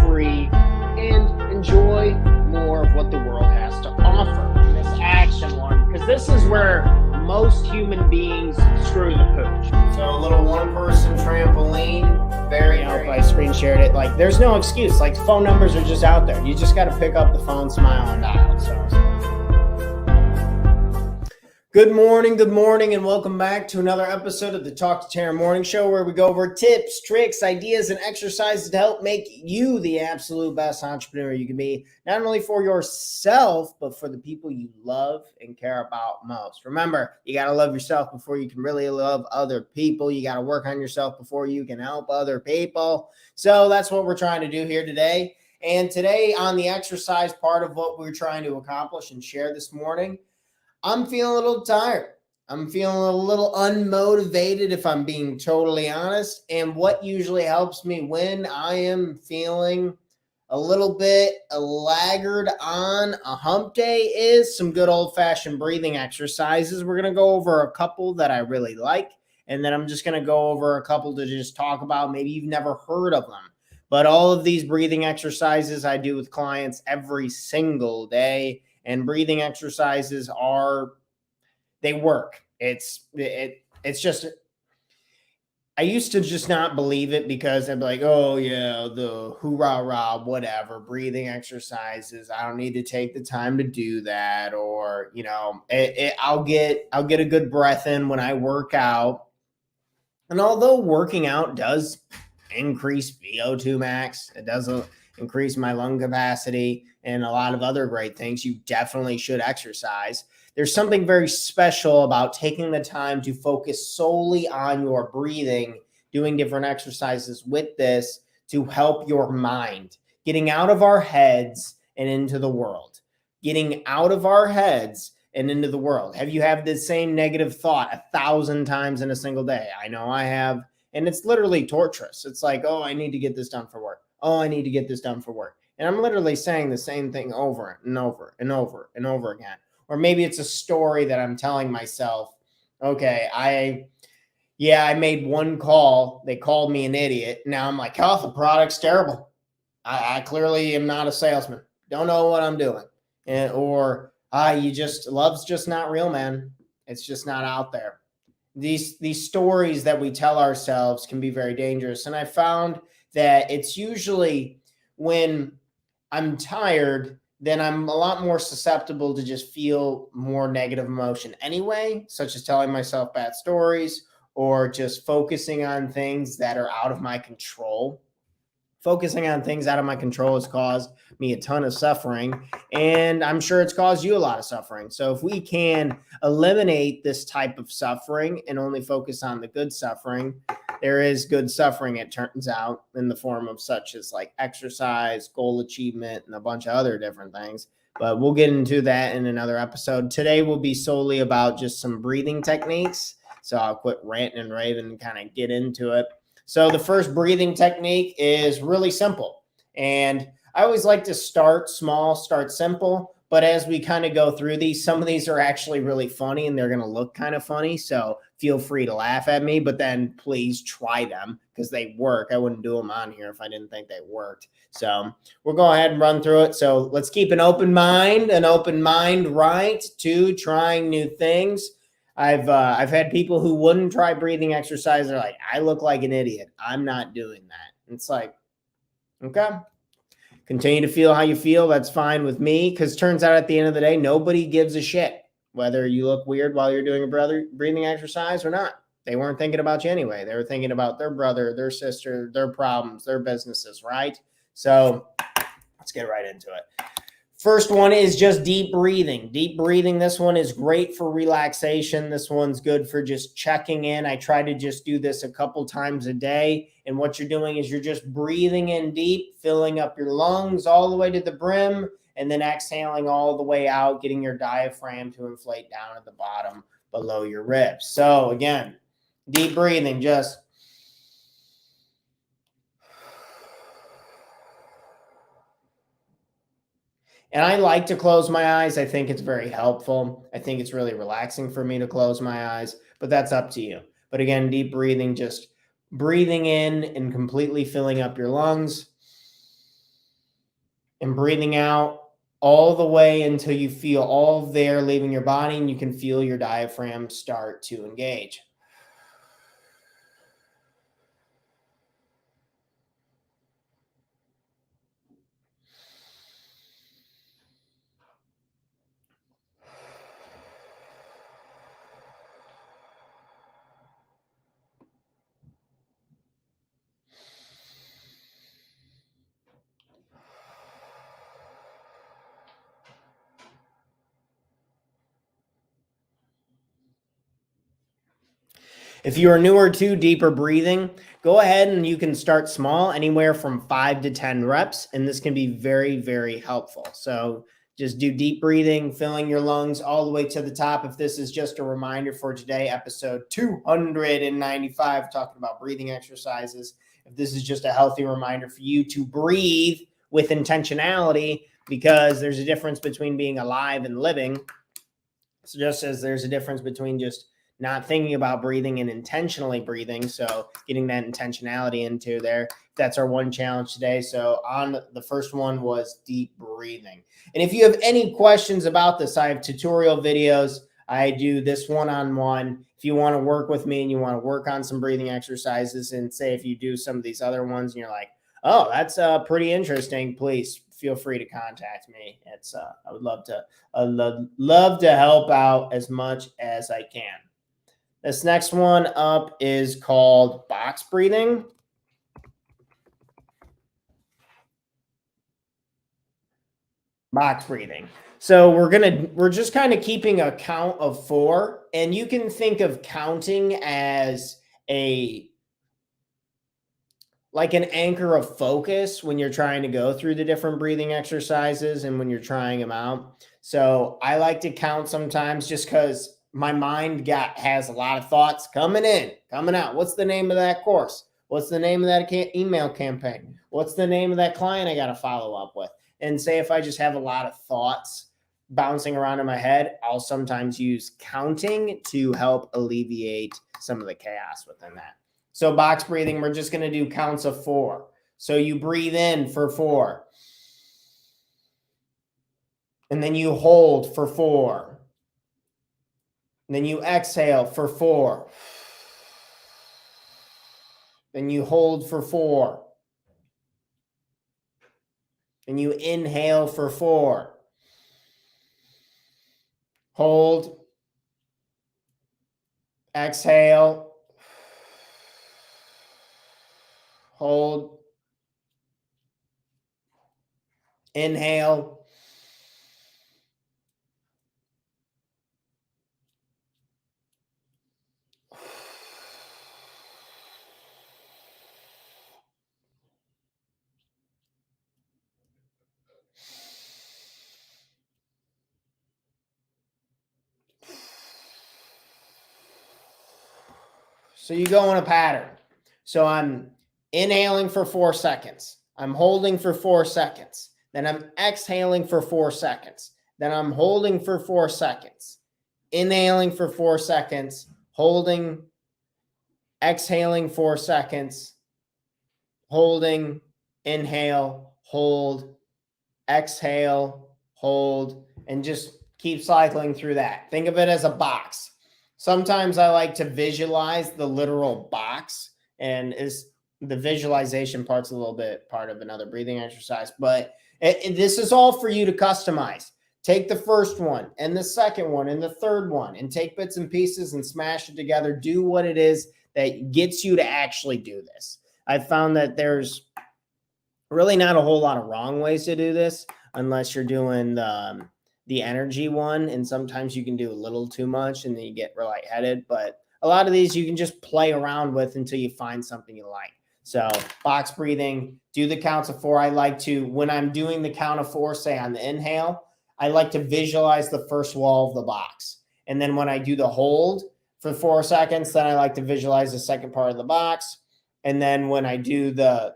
free, and enjoy more of what the world has to offer in this action one, because this is where most human beings screw the pooch. So a little one-person trampoline, very I screen shared it. Like, there's no excuse. Like, phone numbers are just out there. You just got to pick up the phone, smile, and dial. So, good morning, and welcome back to another episode of the Talk to Tara Morning Show, where we go over tips, tricks, ideas, and exercises to help make you the absolute best entrepreneur you can be, not only for yourself, but for the people you love and care about most. Remember, you got to love yourself before you can really love other people. You got to work on yourself before you can help other people. So that's what we're trying to do here today. And today, on the exercise part of what we're trying to accomplish and share this morning, I'm feeling a little tired. I'm feeling a little unmotivated, if I'm being totally honest. And what usually helps me when I am feeling a little bit a laggard on a hump day is some good old-fashioned breathing exercises. We're going to go over a couple that I really like, and then I'm just going to go over a couple to just talk about. Maybe you've never heard of them. But all of these breathing exercises I do with clients every single day. And breathing exercises they work. It's just, I used to just not believe it because I'd be like, oh yeah, the hoorah, whatever, breathing exercises. I don't need to take the time to do that. Or, I'll get a good breath in when I work out. And although working out does increase VO2 max, it does increase my lung capacity and a lot of other great things, you definitely should exercise. There's something very special about taking the time to focus solely on your breathing, doing different exercises with this to help your mind, getting out of our heads and into the world, getting out of our heads and into the world. Have you had the same negative thought 1,000 times in a single day? I know I have. And it's literally torturous. It's like, oh, I need to get this done for work. Oh, I need to get this done for work. And I'm literally saying the same thing over and over and over and over again. Or maybe it's a story that I'm telling myself, okay, I made one call. They called me an idiot. Now I'm like, oh, the product's terrible. I clearly am not a salesman. Don't know what I'm doing. Love's just not real, man. It's just not out there. These stories that we tell ourselves can be very dangerous. And I found that it's usually when I'm tired, then I'm a lot more susceptible to just feel more negative emotion anyway, such as telling myself bad stories or just focusing on things that are out of my control. Focusing on things out of my control has caused me a ton of suffering, and I'm sure it's caused you a lot of suffering. So if we can eliminate this type of suffering and only focus on the good suffering, there is good suffering, it turns out, in the form of such as like exercise, goal achievement, and a bunch of other different things. But we'll get into that in another episode. Today will be solely about just some breathing techniques. So I'll quit ranting and raving and kind of get into it. So the first breathing technique is really simple. And I always like to start small, start simple. But as we kind of go through these, some of these are actually really funny and they're going to look kind of funny. So feel free to laugh at me, but then please try them because they work. I wouldn't do them on here if I didn't think they worked. So we'll go ahead and run through it. So let's keep an open mind right to trying new things. I've had people who wouldn't try breathing exercise. They're like, I look like an idiot. I'm not doing that. It's like, okay, continue to feel how you feel. That's fine with me. Because turns out at the end of the day, nobody gives a shit whether you look weird while you're doing a breathing exercise or not. They weren't thinking about you anyway. They were thinking about their brother, their sister, their problems, their businesses, right? So let's get right into it. First one is just deep breathing. Deep breathing, this one is great for relaxation. This one's good for just checking in. I try to just do this a couple times a day. And what you're doing is you're just breathing in deep, filling up your lungs all the way to the brim, and then exhaling all the way out, getting your diaphragm to inflate down at the bottom below your ribs. So again, deep breathing, just and I like to close my eyes. I think it's very helpful. I think it's really relaxing for me to close my eyes, but that's up to you. But again, deep breathing, just breathing in and completely filling up your lungs. and breathing out all the way until you feel all of the air leaving your body and you can feel your diaphragm start to engage. If you are newer to deeper breathing, go ahead and you can start small, anywhere from 5 to 10 reps, and this can be very, very helpful. So just do deep breathing, filling your lungs all the way to the top. If this is just a reminder for today, episode 295, talking about breathing exercises. If this is just a healthy reminder for you to breathe with intentionality, because there's a difference between being alive and living. So just as there's a difference between just not thinking about breathing and intentionally breathing. So getting that intentionality into there. That's our one challenge today. So on the first one was deep breathing. And if you have any questions about this, I have tutorial videos. I do this one-on-one. If you want to work with me and you want to work on some breathing exercises, and say if you do some of these other ones and you're like, oh, that's pretty interesting, please feel free to contact me. It's I would love to help out as much as I can. This next one up is called box breathing. Box breathing. So we're just kind of keeping a count of 4, and you can think of counting as like an anchor of focus when you're trying to go through the different breathing exercises and when you're trying them out. So I like to count sometimes just because my mind has a lot of thoughts coming in, coming out. What's the name of that course? What's the name of that email campaign? What's the name of that client I got to follow up with? And say if I just have a lot of thoughts bouncing around in my head, I'll sometimes use counting to help alleviate some of the chaos within that. So box breathing, we're just going to do counts of 4. So you breathe in for 4. And then you hold for 4. And then you exhale for 4. Then you hold for 4. And you inhale for 4. Hold. Exhale. Hold. Inhale. So you go in a pattern. So I'm inhaling for 4 seconds. I'm holding for 4 seconds. Then I'm exhaling for 4 seconds. Then I'm holding for 4 seconds. Inhaling for 4 seconds. Holding. Exhaling 4 seconds. Holding. Inhale. Hold. Exhale. Hold. And just keep cycling through that. Think of it as a box. Sometimes I like to visualize the literal box, and the visualization part's a little bit part of another breathing exercise, but this is all for you to customize. Take the first one and the second one and the third one and take bits and pieces and smash it together. Do what it is that gets you to actually do this. I've found that there's really not a whole lot of wrong ways to do this unless you're doing the energy one, and sometimes you can do a little too much and then you get real lightheaded, but a lot of these you can just play around with until you find something you like. So box breathing, do the counts of 4. I like to, when I'm doing the count of 4, say on the inhale, I like to visualize the first wall of the box. And then when I do the hold for 4 seconds, then I like to visualize the second part of the box. And then when I do the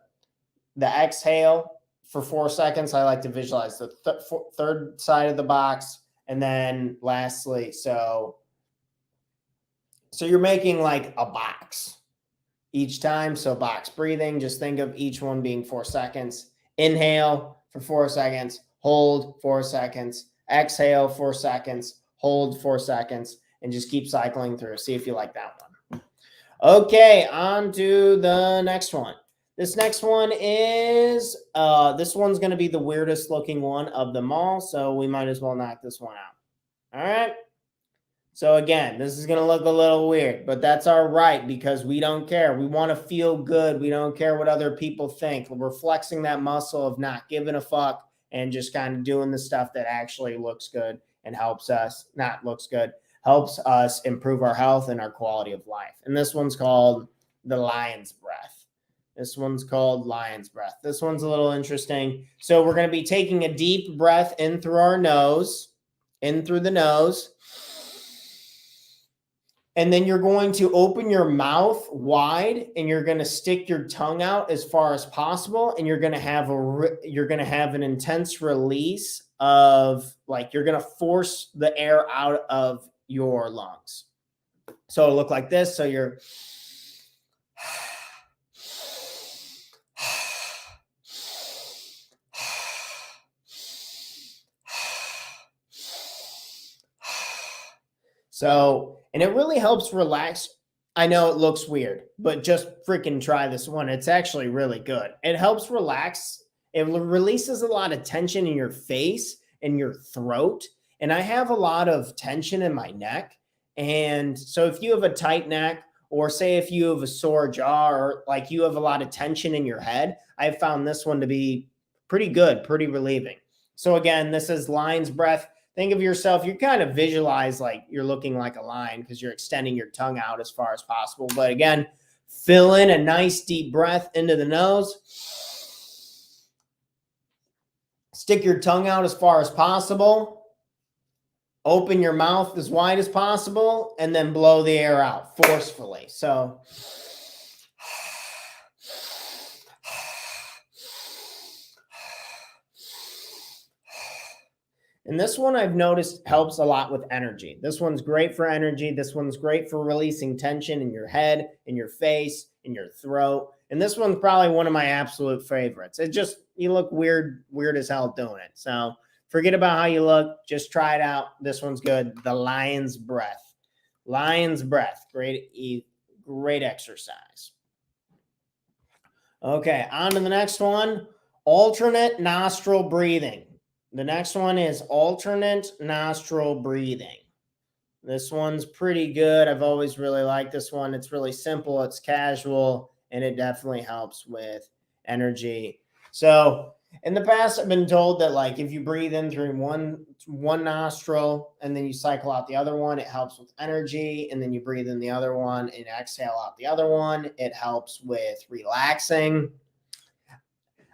exhale for 4 seconds, I like to visualize the third side of the box. And then lastly, so you're making like a box each time. So box breathing, just think of each one being 4 seconds. Inhale, for 4 seconds, hold 4 seconds, exhale 4 seconds, hold 4 seconds, and just keep cycling through. See if you like that one. Okay, on to the next one. This next one is, this one's going to be the weirdest looking one of them all, so we might as well knock this one out. All right. So again, this is going to look a little weird, but that's all right because we don't care. We want to feel good. We don't care what other people think. We're flexing that muscle of not giving a fuck and just kind of doing the stuff that actually looks good and helps us, not looks good, helps us improve our health and our quality of life. And this one's called the lion's breath. This one's called lion's breath. This one's a little interesting. So we're going to be taking a deep breath in through our nose, in through the nose. And then you're going to open your mouth wide and you're going to stick your tongue out as far as possible. And you're going to have an intense release of, like, you're going to force the air out of your lungs. So it'll look like this. So you're and it really helps relax. I know it looks weird, but just freaking try this one. It's actually really good. It helps relax. It releases a lot of tension in your face and your throat. And I have a lot of tension in my neck. And so if you have a tight neck, or say if you have a sore jaw, or like you have a lot of tension in your head, I've found this one to be pretty good, pretty relieving. So again, this is lion's breath. Think of yourself, you kind of visualize like you're looking like a lion because you're extending your tongue out as far as possible. But again, fill in a nice deep breath into the nose. Stick your tongue out as far as possible. Open your mouth as wide as possible and then blow the air out forcefully. So and this one I've noticed helps a lot with energy. This one's great for energy. This one's great for releasing tension in your head, in your face, in your throat. And this one's probably one of my absolute favorites. It just, you look weird as hell doing it. So forget about how you look. Just try it out. This one's good. The lion's breath. Lion's breath. Great exercise. Okay, on to the next one. Alternate nostril breathing. The next one is alternate nostril breathing. This one's pretty good. I've always really liked this one. It's really simple. It's casual, and it definitely helps with energy. So in the past, I've been told that like if you breathe in through one nostril and then you cycle out the other one, it helps with energy. And then you breathe in the other one and exhale out the other one. It helps with relaxing.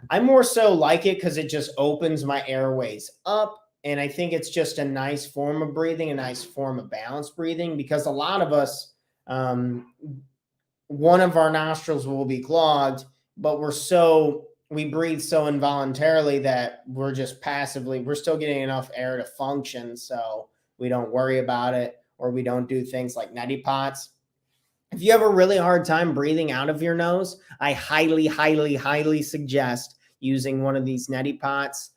I more so like it because it just opens my airways up. And I think it's just a nice form of breathing, a nice form of balanced breathing, because a lot of us, one of our nostrils will be clogged, but we breathe so involuntarily that we're just we're still getting enough air to function. So we don't worry about it, or we don't do things like neti pots. If you have a really hard time breathing out of your nose, I highly, highly, highly suggest using one of these neti pots.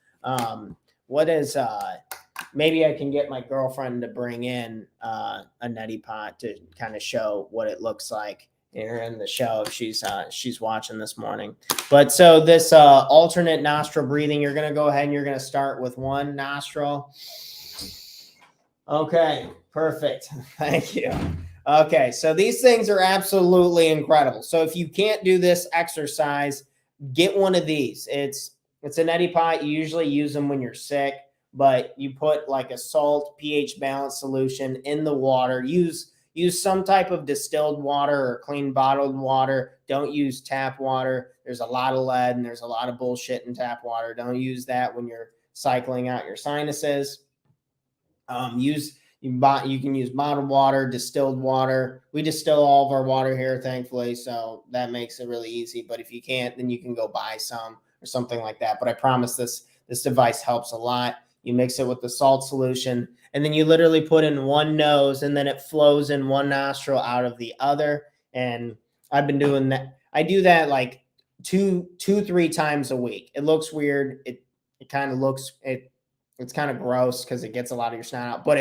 Maybe I can get my girlfriend to bring in a neti pot to kind of show what it looks like here in the show if she's watching this morning. But so this alternate nostril breathing, you're going to go ahead and you're going to start with one nostril. Okay, perfect. Thank you. Okay, so these things are absolutely incredible. So if you can't do this exercise, get one of these. It's a neti pot. You usually use them when you're sick, but you put like a salt pH balance solution in the water. Use some type of distilled water or clean bottled water. Don't use tap water. There's a lot of lead and there's a lot of bullshit in tap water. Don't use that when you're cycling out your sinuses. You can use bottled water, distilled water. We distill all of our water here, thankfully, so that makes it really easy. But if you can't, then you can go buy some or something like that. But I promise this device helps a lot. You mix it with the salt solution, and then you literally put in one nose, and then it flows in one nostril out of the other. And I've been doing that. I do that like 2-3 times a week. It looks weird. It kind of looks it's kind of gross because it gets a lot of your snot out, but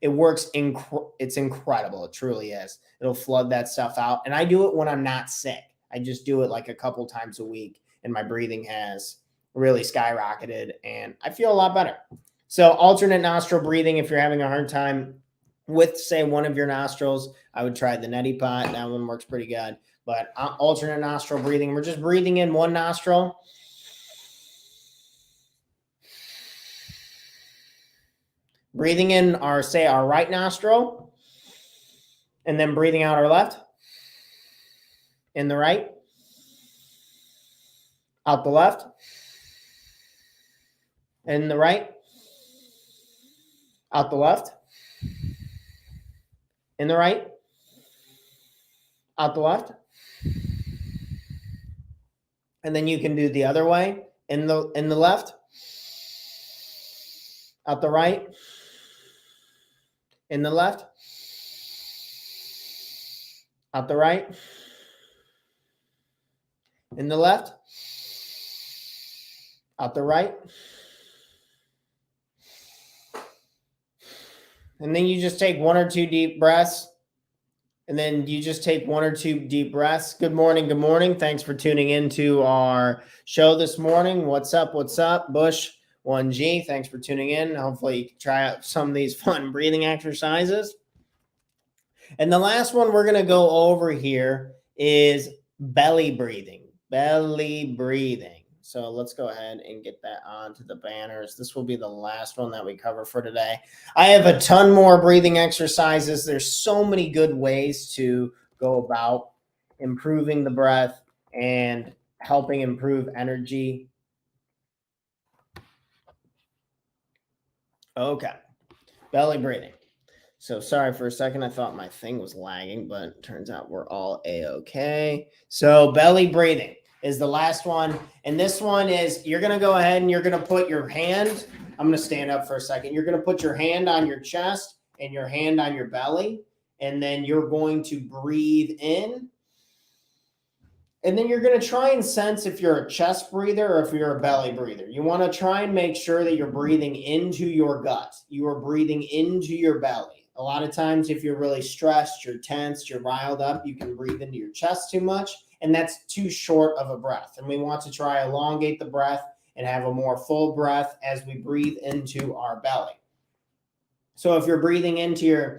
it works. It's incredible. It truly is. It'll flood that stuff out. And I do it when I'm not sick. I just do it like a couple times a week, and my breathing has really skyrocketed, and I feel a lot better. So alternate nostril breathing, if you're having a hard time with, say, one of your nostrils, I would try the neti pot. That one works pretty good. But alternate nostril breathing, we're just breathing in one nostril. Breathing in our right nostril, and then breathing out our left. In the right. Out the left. In the right. Out the left. In the right. Out the left. And then you can do the other way. In the left. Out the right. In the left. Out the right. In the left. Out the right. And then you just take 1 or 2 deep breaths. And then you just take 1 or 2 deep breaths. Good morning. Good morning. Thanks for tuning into our show this morning. What's up? What's up? Bush 1G. Thanks for tuning in. Hopefully you can try out some of these fun breathing exercises. And the last one we're going to go over here is belly breathing. Belly breathing. So let's go ahead and get that onto the banners. This will be the last one that we cover for today. I have a ton more breathing exercises. There's so many good ways to go about improving the breath and helping improve energy. Okay, belly breathing. So sorry for a second. I thought my thing was lagging, but it turns out we're all A-okay. So belly breathing is the last one. And this one is, you're going to go ahead and you're going to put your hand, I'm going to stand up for a second. You're going to put your hand on your chest and your hand on your belly. And then you're going to breathe in. And then you're going to try and sense if you're a chest breather or if you're a belly breather. You want to try and make sure that you're breathing into your gut. You are breathing into your belly. A lot of times if you're really stressed, you're tense, you're riled up, you can breathe into your chest too much. And that's too short of a breath. And we want to try elongate the breath and have a more full breath as we breathe into our belly. So if you're breathing into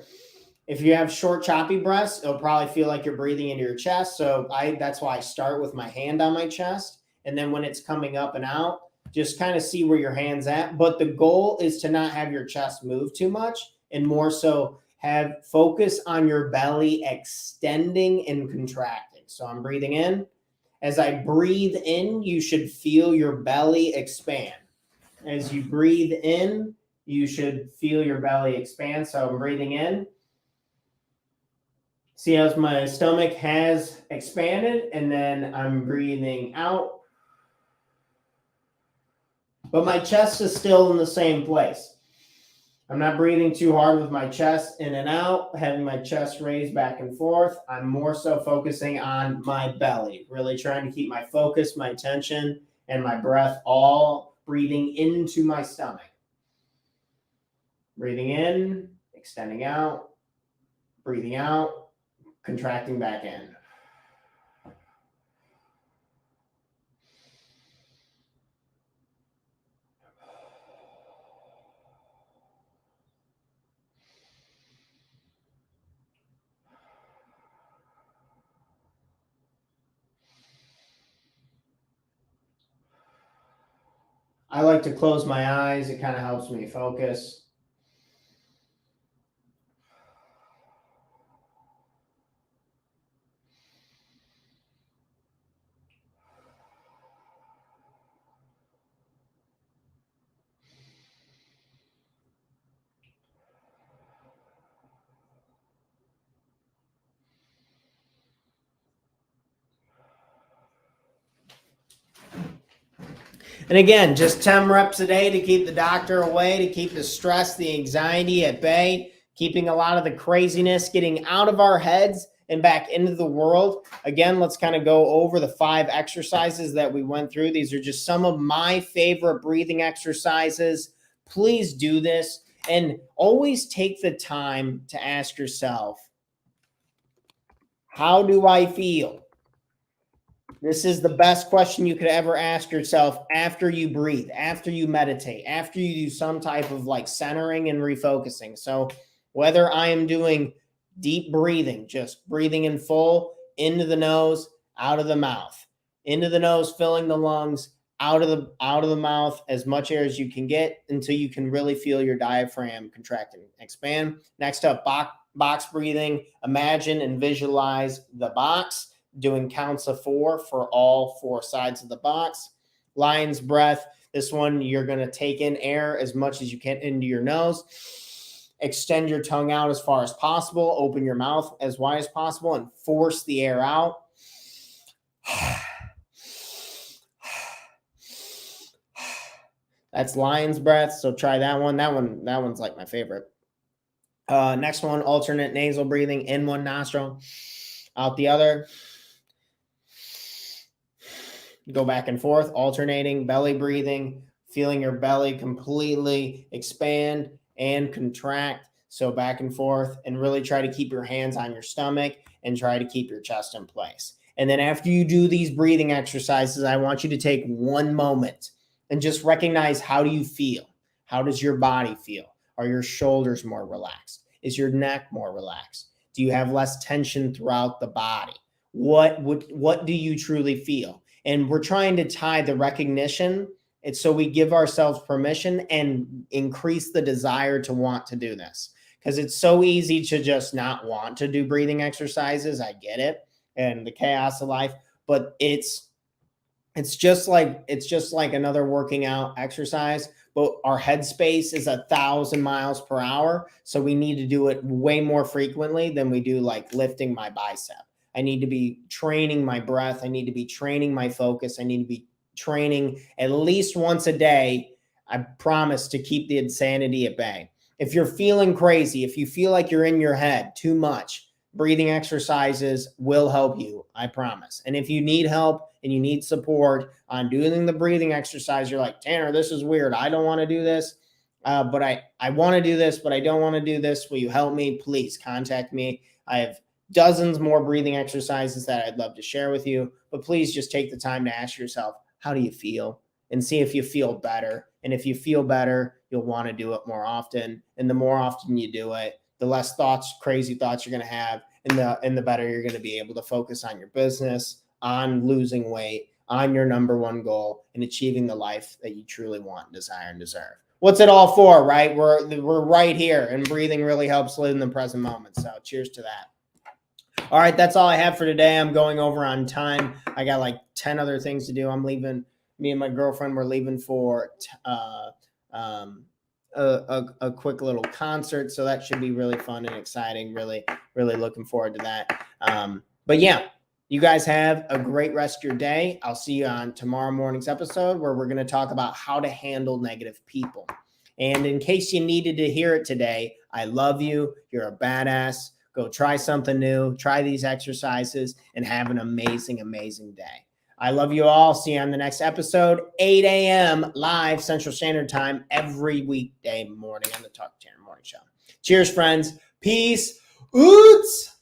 if you have short, choppy breaths, it'll probably feel like you're breathing into your chest. So that's why I start with my hand on my chest. And then when it's coming up and out, just kind of see where your hand's at. But the goal is to not have your chest move too much and more so have focus on your belly extending and contracting. So I'm breathing in. As I breathe in, you should feel your belly expand. As you breathe in, you should feel your belly expand. So I'm breathing in. See how my stomach has expanded, and then I'm breathing out. But my chest is still in the same place. I'm not breathing too hard with my chest in and out, having my chest raised back and forth. I'm more so focusing on my belly, really trying to keep my focus, my attention, and my breath all breathing into my stomach. Breathing in, extending out, breathing out, contracting back in. I like to close my eyes. It kind of helps me focus. And again, just 10 reps a day to keep the doctor away, to keep the stress, the anxiety at bay, keeping a lot of the craziness getting out of our heads and back into the world. Again, let's kind of go over the 5 exercises that we went through. These are just some of my favorite breathing exercises. Please do this, and always take the time to ask yourself, how do I feel? This is the best question you could ever ask yourself after you breathe, after you meditate, after you do some type of like centering and refocusing. So whether I am doing deep breathing, just breathing in full, into the nose, out of the mouth, into the nose, filling the lungs, out of the mouth, as much air as you can get until you can really feel your diaphragm contract and expand. Next up, box breathing. Imagine and visualize the box, doing counts of 4 for all 4 sides of the box. Lion's breath. This one, you're going to take in air as much as you can into your nose. Extend your tongue out as far as possible. Open your mouth as wide as possible and force the air out. That's lion's breath. So try that one. That one's like my favorite. Next one, alternate nasal breathing. In one nostril, out the other. Go back and forth, alternating. Belly breathing, feeling your belly completely expand and contract. So back and forth, and really try to keep your hands on your stomach and try to keep your chest in place. And then after you do these breathing exercises, I want you to take one moment and just recognize, how do you feel? How does your body feel? Are your shoulders more relaxed? Is your neck more relaxed? Do you have less tension throughout the body? What do you truly feel? And we're trying to tie the recognition. It's so we give ourselves permission and increase the desire to want to do this. Because it's so easy to just not want to do breathing exercises. I get it. And the chaos of life. But it's just like another working out exercise. But our headspace is 1,000 miles per hour. So we need to do it way more frequently than we do like lifting my bicep. I need to be training my breath. I need to be training my focus. I need to be training at least once a day. I promise to keep the insanity at bay. If you're feeling crazy, if you feel like you're in your head too much, breathing exercises will help you. I promise. And if you need help and you need support on doing the breathing exercise, you're like, Tanner, this is weird. I don't want to do this, but I want to do this, but I don't want to do this. Will you help me? Please contact me. I have dozens more breathing exercises that I'd love to share with you, but please just take the time to ask yourself, how do you feel? And see if you feel better. And if you feel better, you'll want to do it more often. And the more often you do it, the less crazy thoughts you're going to have, and the better you're going to be able to focus on your business, on losing weight, on your number one goal, and achieving the life that you truly want, desire, and deserve. What's it all for, right? We're right here, and breathing really helps live in the present moment. So cheers to that. All right, that's all I have for today. I'm going over on time. I got like 10 other things to do. I'm leaving. Me and my girlfriend, we're leaving for a quick little concert. So that should be really fun and exciting. Really, really looking forward to that. But yeah, you guys have a great rest of your day. I'll see you on tomorrow morning's episode, where we're going to talk about how to handle negative people. And in case you needed to hear it today, I love you. You're a badass. Go try something new, try these exercises, and have an amazing, amazing day. I love you all. See you on the next episode, 8 a.m. live Central Standard Time every weekday morning on the Talk Tanner Morning Show. Cheers, friends. Peace. Oots.